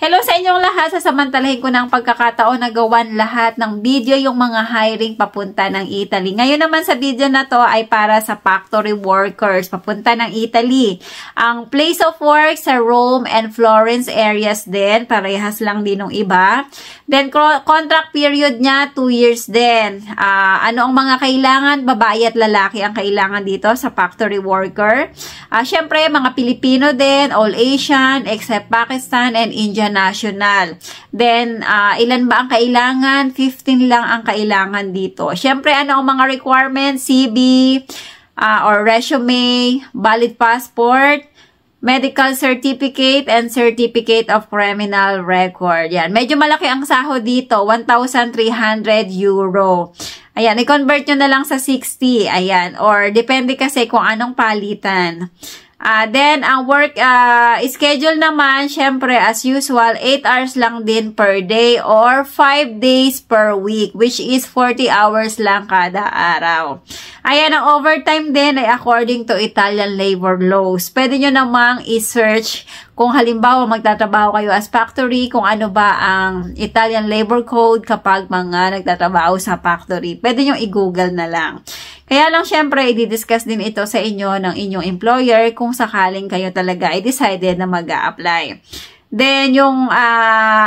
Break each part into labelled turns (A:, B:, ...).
A: Hello sa inyong lahat. Sasamantalahin ko ng pagkakataon na gawan lahat ng video yung mga hiring papunta ng Italy. Ngayon naman sa video na to ay para sa factory workers papunta ng Italy. Ang place of work sa Rome and Florence areas din. Parehas lang din ng iba. Then contract period niya 2 years din. Ano ang mga kailangan? Babae at lalaki ang kailangan dito sa factory worker. Syempre mga Pilipino din, all Asian except Pakistan and Indian national. Then, ilan ba ang kailangan? 15 lang ang kailangan dito. Siyempre, ano ang mga requirements? CV, or resume, valid passport, medical certificate, and certificate of criminal record. Yan. Medyo malaki ang sahod dito. 1,300 euro. Ayan, i-convert nyo na lang sa 60. Ayan. Or, depende kasi kung anong palitan. Then, ang work schedule naman, syempre, as usual, 8 hours lang din per day or 5 days per week, which is 40 hours lang kada araw. Ayan, ang overtime din ay according to Italian labor laws. Pwede nyo namang i-search kung halimbawa magtatrabaho kayo as factory, kung ano ba ang Italian labor code kapag mga nagtatrabaho sa factory. Pwede nyo i-google na lang. Kaya lang syempre, i-discuss din ito sa inyo ng inyong employer kung sakaling kayo talaga ay decided na mag-a-apply. Then, yung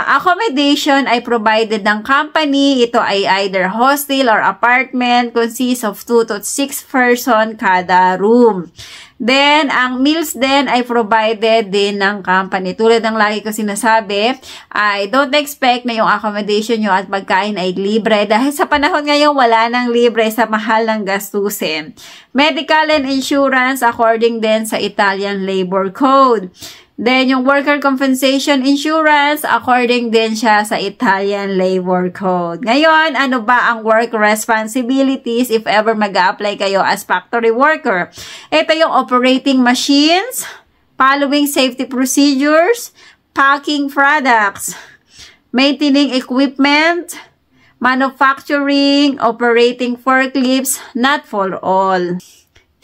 A: accommodation ay provided ng company. Ito ay either hostel or apartment. Consists of 2 to 6 person kada room. Then, ang meals din ay provided din ng company. Tulad ng lagi ko sinasabi, I don't expect na yung accommodation nyo at pagkain ay libre. Dahil sa panahon ngayon, wala nang libre sa mahal ng gastusin. Medical and insurance according din sa Italian Labor Code. Then, yung worker compensation insurance, according din siya sa Italian Labor Code. Ngayon, ano ba ang work responsibilities if ever mag-a-apply kayo as factory worker? Ito yung operating machines, following safety procedures, packing products, maintaining equipment, manufacturing, operating forklifts, not for all.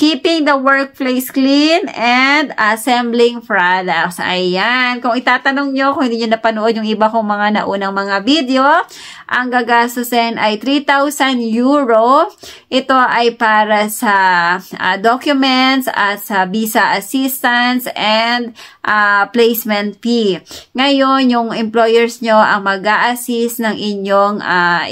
A: Keeping the workplace clean and assembling products. Ayan. Kung itatanong nyo, kung hindi nyo napanood yung iba kong mga naunang mga video, ang gagastusin ay 3,000 euro. Ito ay para sa documents at sa visa assistance and placement fee. Ngayon, yung employers nyo ang mag-a-assist ng inyong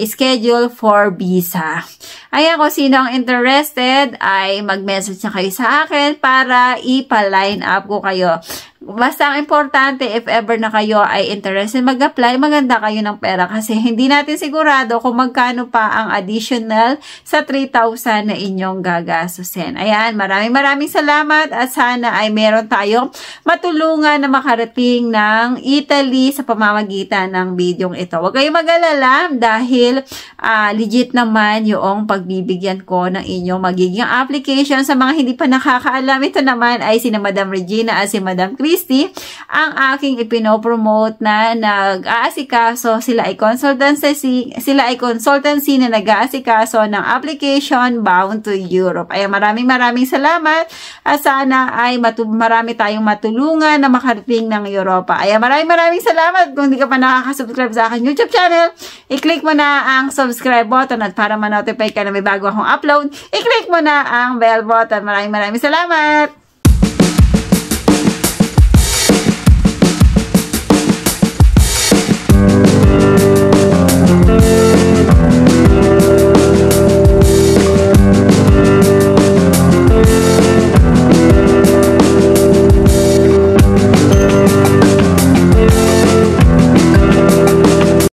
A: schedule for visa. Ayan, kung sino ang interested ay mag-message na kayo sa akin para ipa-line up ko kayo. Basta ang importante, if ever na kayo ay interested mag-apply, maganda kayo ng pera kasi hindi natin sigurado kung magkano pa ang additional sa 3,000 na inyong gagastusin. Ayan, maraming salamat at sana ay meron tayong matulungan na makarating ng Italy sa pamamagitan ng bidyong ito. Huwag kayong mag-alala dahil legit naman yung pagbibigyan ko ng inyong magiging application. Sa mga hindi pa nakakaalam, ito naman ay si Madam Regina at si Madam Christy, ang aking ipinopromote na nag-aasikaso. Sila ay consultancy na nag-aasikaso ng application bound to Europe. Ay maraming salamat at sana ay marami tayong matulungan na makarating ng Europa. Ay maraming salamat. Kung hindi ka pa nakaka-subscribe sa aking YouTube channel, i-click mo na ang subscribe button at para ma-notify ka na may bago akong upload, i-click mo na ang bell button. Maraming salamat!